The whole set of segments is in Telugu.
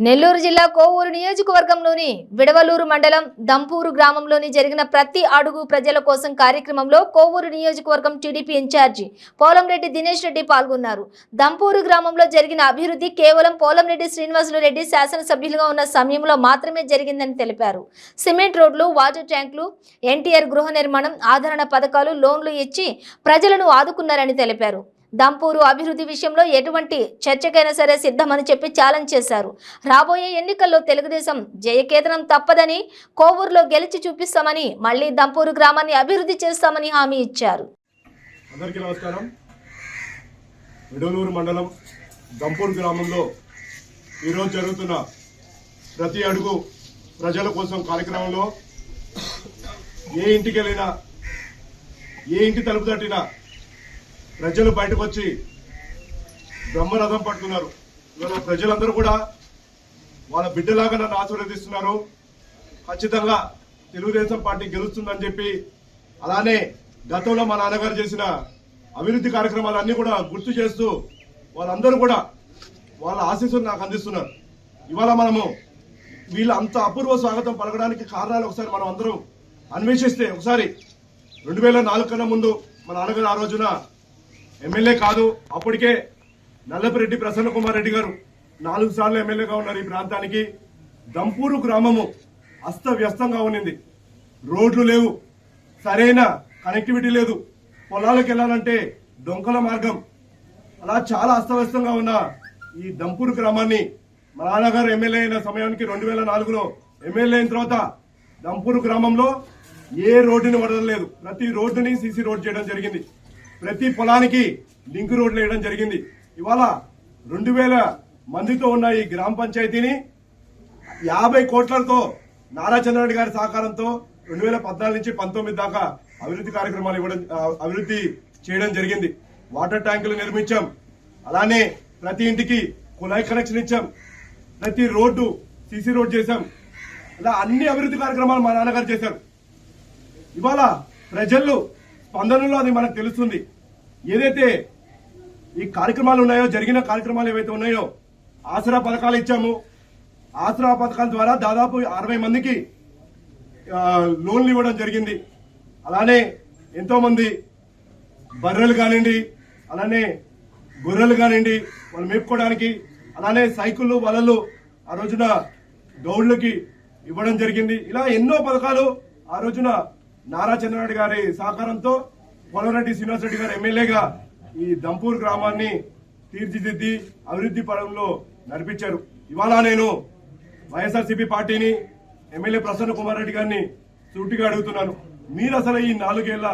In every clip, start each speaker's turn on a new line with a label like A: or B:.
A: నెల్లూరు జిల్లా కోవూరు నియోజకవర్గంలోని విడవలూరు మండలం దంపూరు గ్రామంలోని జరిగిన ప్రతి అడుగు ప్రజల కోసం కార్యక్రమంలో కోవూరు నియోజకవర్గం టీడీపీ ఇన్ఛార్జి పోలంరెడ్డి దినేష్ రెడ్డి పాల్గొన్నారు. దంపూరు గ్రామంలో జరిగిన అభివృద్ధి కేవలం పోలంరెడ్డి శ్రీనివాసులు రెడ్డి శాసనసభ్యులుగా ఉన్న సమయంలో మాత్రమే జరిగిందని తెలిపారు. సిమెంట్ రోడ్లు, వాటర్ ట్యాంకులు, ఎన్టీఆర్ గృహ నిర్మాణం, ఆదరణ పథకాలు, లోన్లు ఇచ్చి ప్రజలను ఆదుకున్నారని తెలిపారు. దంపూరు అభివృద్ధి విషయంలో ఎటువంటి చర్చకైనా సరే సిద్ధమని చెప్పి ఛాలెంజ్ చేశారు. రాబోయే ఎన్నికల్లో తెలుగుదేశం జయకేతనం తప్పదని, కోవూరులో గెలిచి చూపిస్తామని, మళ్లీ దంపూరు గ్రామాన్ని అభివృద్ధి చేస్తామని హామీ ఇచ్చారు.
B: అందరికీ నమస్కారం. విడవలూరు మండలం దంపూరు గ్రామంలో ఈరోజు జరుగుతున్న ప్రతి అడుగు ప్రజల కోసం కార్యక్రమంలో ఏ ఇంటికి వెళ్ళినా, ఏ ఇంటి తలుపు తట్టినా ప్రజలు బయటకు వచ్చి బ్రహ్మరథం పడుతున్నారు. ఇవాళ ప్రజలందరూ కూడా వాళ్ళ బిడ్డలాగా నన్ను ఆశీర్వదిస్తున్నారు. ఖచ్చితంగా తెలుగుదేశం పార్టీ గెలుస్తుందని చెప్పి, అలానే గతంలో మా నాన్నగారు చేసిన అభివృద్ధి కార్యక్రమాలన్నీ కూడా గుర్తు చేస్తూ వాళ్ళందరూ కూడా వాళ్ళ ఆశీస్సులు నాకు అందిస్తున్నారు. ఇవాళ మనము వీళ్ళ అంత అపూర్వ స్వాగతం పలకడానికి కారణాలు ఒకసారి మనం అందరం అన్వేషిస్తే, ఒకసారి 2004 కన్నా ముందు మా నాన్నగారు ఆ రోజున ఎమ్మెల్యే కాదు, అప్పటికే నల్లపిరెడ్డి ప్రసన్న కుమార్ రెడ్డి గారు 4 సార్లు ఎమ్మెల్యేగా ఉన్నారు. ఈ ప్రాంతానికి దంపూరు గ్రామము అస్తవ్యస్తంగా ఉన్నింది. రోడ్లు లేవు, సరైన కనెక్టివిటీ లేదు, పొలాలకు వెళ్లాలంటే డొంకల మార్గం, అలా చాలా అస్తవ్యస్తంగా ఉన్న ఈ దంపూరు గ్రామాన్ని మా నాన్నగారు ఎమ్మెల్యే అయిన సమయానికి 2004లో ఎమ్మెల్యే అయిన తర్వాత దంపూరు గ్రామంలో ఏ రోడ్డుని వదలలేదు. ప్రతి రోడ్డుని సీసీ రోడ్ చేయడం జరిగింది. ప్రతి పొలానికి లింక్ రోడ్లు వేయడం జరిగింది. ఇవాళ 2000 మందితో ఉన్న ఈ గ్రామ పంచాయతీని 50 కోట్లతో నారా చంద్రబాబు గారి సహకారంతో 2014 నుంచి 19 దాకా అభివృద్ధి కార్యక్రమాలు అభివృద్ధి చేయడం జరిగింది. వాటర్ ట్యాంకులు నిర్మించాం, అలానే ప్రతి ఇంటికి కుళాయి కనెక్షన్ ఇచ్చాం, ప్రతి రోడ్డు సీసీ రోడ్ చేశాం. ఇలా అన్ని అభివృద్ధి కార్యక్రమాలు మా నాన్నగారు చేశారు. ఇవాళ ప్రజలు స్పందనలో అది మనకు తెలుస్తుంది. ఏదైతే ఈ కార్యక్రమాలు ఉన్నాయో, జరిగిన కార్యక్రమాలు ఏవైతే ఉన్నాయో, ఆసరా పథకాలు ఇచ్చాము. ఆసరా పథకాల ద్వారా దాదాపు 60 మందికి లోన్లు ఇవ్వడం జరిగింది. అలానే ఎంతో మంది బర్రెలు కానివ్వండి, అలానే గొర్రెలు కానివ్వండి వాళ్ళు మేపుకోవడానికి, అలానే సైకిళ్ళు, వలలు ఆ రోజున గౌడ్లకి ఇవ్వడం జరిగింది. ఇలా ఎన్నో పథకాలు ఆ రోజున నారా చంద్రబాబు గారి సహకారంతో పోలంరెడ్డి శ్రీనివాస్ రెడ్డి గారు ఎమ్మెల్యేగా ఈ దంపూర్ గ్రామాన్ని తీర్చిదిద్ది అభివృద్ధి పరంలో నడిపించారు. ఇవాళ నేను వైఎస్ఆర్సీపీ పార్టీని, ఎమ్మెల్యే ప్రసన్న కుమార్ రెడ్డి గారిని సూటిగా అడుగుతున్నాను, మీరు అసలు ఈ 4 ఏళ్ల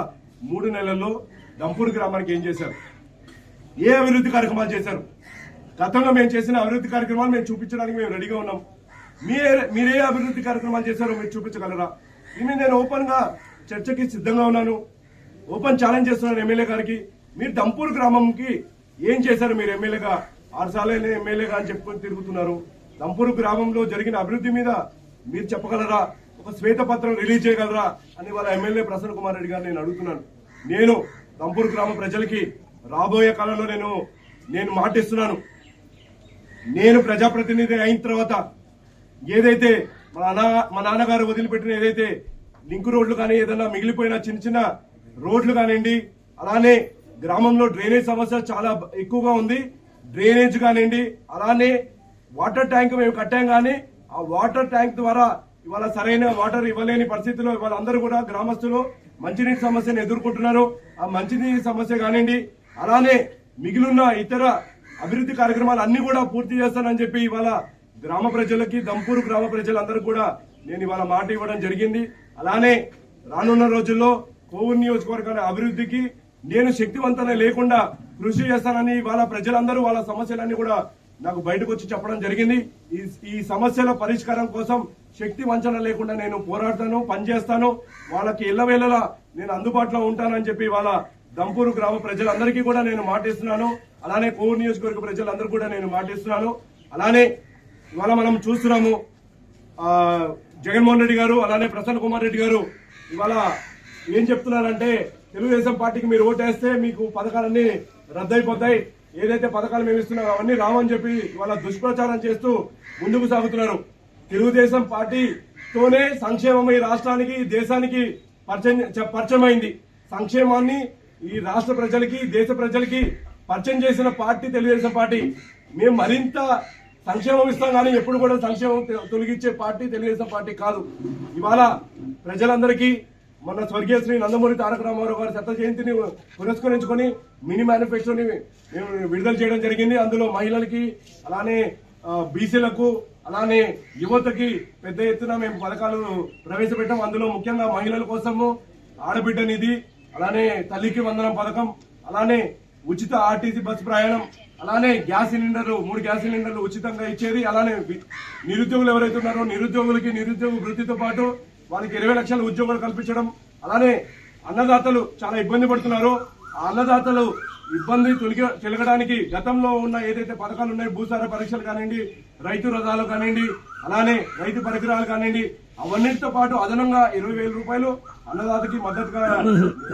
B: 3 నెలల్లో దంపూర్ గ్రామానికి ఏం చేశారు? ఏ అభివృద్ధి కార్యక్రమాలు చేశారు? గతంలో మేము చేసిన అభివృద్ధి కార్యక్రమాలు మేము చూపించడానికి మేము రెడీగా ఉన్నాం. మీరే అభివృద్ధి కార్యక్రమాలు చేశారో మీరు చూపించగలరా? దీన్ని నేను ఓపెన్ గా చర్చకి సిద్ధంగా ఉన్నాను. ఓపెన్ ఛాలెంజ్ చేస్తున్నాను ఎమ్మెల్యే గారికి. మీరు దంపూర్ గ్రామంకి ఏం చేశారు? మీరు ఎమ్మెల్యేగా 6 సార్లు ఎమ్మెల్యేగా అని చెప్పుకొని తిరుగుతున్నారు. దంపూర్ గ్రామంలో జరిగిన అభివృద్ధి మీద మీరు చెప్పగలరా? ఒక శ్వేతపత్రం రిలీజ్ చేయగలరా అని వాళ్ళ ఎమ్మెల్యే ప్రసన్న కుమార్ రెడ్డి గారు నేను అడుగుతున్నాను. నేను దంపూర్ గ్రామ ప్రజలకి రాబోయే కాలంలో నేను మాటిస్తున్నాను. నేను ప్రజాప్రతినిధి అయిన తర్వాత ఏదైతే మా నాన్నగారు వదిలిపెట్టిన ఏదైతే లింక్ రోడ్లు కానీ, ఏదైనా మిగిలిపోయిన చిన్న చిన్న రోడ్లు కానివ్వండి, అలానే గ్రామంలో డ్రైనేజ్ సమస్య చాలా ఎక్కువగా ఉంది. డ్రైనేజ్ కానివ్వండి, అలానే వాటర్ ట్యాంక్ మేము కట్టాం, కానీ ఆ వాటర్ ట్యాంక్ ద్వారా ఇవాళ సరైన వాటర్ ఇవ్వలేని పరిస్థితిలో ఇవాళ అందరూ కూడా గ్రామస్తులు మంచినీటి సమస్యను ఎదుర్కొంటున్నారు. ఆ మంచినీటి సమస్య కానివ్వండి, అలానే మిగిలిన ఇతర అభివృద్ధి కార్యక్రమాలు అన్ని కూడా పూర్తి చేస్తానని చెప్పి ఇవాళ గ్రామ ప్రజలకి, దంపూరు గ్రామ ప్రజలందరికీ కూడా నేను ఇవాళ మాట ఇవ్వడం జరిగింది. అలానే రానున్న రోజుల్లో కోవూరు నియోజకవర్గాల అభివృద్ధికి నేను శక్తివంతంగా లేకుండా కృషి చేస్తానని ఇవాళ ప్రజలందరూ వాళ్ళ సమస్యలన్నీ కూడా నాకు బయటకు వచ్చి చెప్పడం జరిగింది. ఈ సమస్యల పరిష్కారం కోసం శక్తి వంచన లేకుండా నేను పోరాడతాను, పనిచేస్తాను. వాళ్ళకి ఎల్లవేళలా నేను అందుబాటులో ఉంటానని చెప్పి ఇవాళ దంపూరు గ్రామ ప్రజలందరికీ కూడా నేను మాటిస్తున్నాను. అలానే కోవూరు నియోజకవర్గ ప్రజలందరూ కూడా నేను మాటిస్తున్నాను. అలానే ఇవాళ మనం చూస్తున్నాము, జగన్మోహన్ రెడ్డి గారు, అలానే ప్రసన్న కుమార్ రెడ్డి గారు ఇవాళ ఏం చెప్తున్నారంటే, తెలుగుదేశం పార్టీకి మీరు ఓటేస్తే మీకు పథకాలన్నీ రద్దయిపోతాయి, ఏదైతే పథకాలు మేము ఇస్తున్నారో అవన్నీ రావని చెప్పి వాళ్ళ దుష్ప్రచారం చేస్తూ ముందుకు సాగుతున్నారు. తెలుగుదేశం పార్టీతోనే సంక్షేమం ఈ రాష్ట్రానికి దేశానికి పరిచయం అయింది. సంక్షేమాన్ని ఈ రాష్ట్ర ప్రజలకి దేశ ప్రజలకి పరిచయం చేసిన పార్టీ తెలుగుదేశం పార్టీ. మేము మరింత సంక్షేమం ఇస్తాం కానీ ఎప్పుడు కూడా సంక్షేమం తొలగించే పార్టీ తెలుగుదేశం పార్టీ కాదు. ఇవాళ ప్రజలందరికీ మన స్వర్గీయ శ్రీ నందమూరి తారక రామారావు గారి శత జయంతిని పురస్కరించుకొని మినీ మేనిఫెస్టోని మేము విడుదల చేయడం జరిగింది. అందులో మహిళలకి అలానే బీసీలకు అలానే యువతకి పెద్ద ఎత్తున మేము పథకాలు ప్రవేశపెట్టాం. అందులో ముఖ్యంగా మహిళల కోసము ఆడబిడ్డ నిధి, అలానే తల్లికి వందనం పథకం, అలానే ఉచిత ఆర్టీసీ బస్సు ప్రయాణం, అలానే గ్యాస్ సిలిండర్లు 3 గ్యాస్ సిలిండర్లు ఉచితంగా ఇచ్చేది. అలానే నిరుద్యోగులు ఎవరైతే ఉన్నారో నిరుద్యోగులకి నిరుద్యోగ వృత్తితో పాటు వాళ్ళకి 20 లక్షల ఉద్యోగాలు కల్పించడం. అలానే అన్నదాతలు చాలా ఇబ్బంది పడుతున్నారు. ఆ అన్నదాతలు ఇబ్బంది తొలగడానికి గతంలో ఉన్న ఏదైతే పథకాలు ఉన్నాయో భూసార పరీక్షలు కానివ్వండి, రైతు రథాలు కానివ్వండి, అలానే రైతు పరికరాలు కానివ్వండి, అవన్నిటితో పాటు అదనంగా 20,000 రూపాయలు అన్నదాతకి మద్దతుగా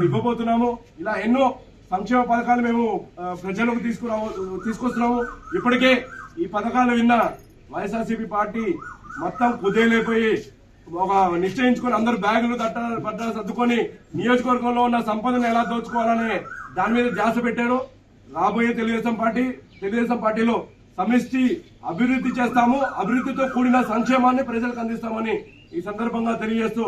B: ఇవ్వబోతున్నాము. ఇలా ఎన్నో సంక్షేమ పథకాలు మేము ప్రజలకు తీసుకొస్తున్నాము. ఇప్పటికే ఈ పథకాలు విన్న వైఎస్ఆర్సీపీ పార్టీ మొత్తం కుదేలైపోయి ఒక నిశ్చయించుకొని అందరు బ్యాగులు పట్ట సర్దుకొని నియోజకవర్గంలో ఉన్న సంపదను ఎలా దోచుకోవాలనే దాని మీద ధ్యాస పెట్టారు. రాబోయే తెలుగుదేశం పార్టీలో సమిష్టి అభివృద్ధి చేస్తాము, అభివృద్ధితో కూడిన సంక్షేమాన్ని ప్రజలకు అందిస్తామని ఈ సందర్భంగా తెలియజేస్తూ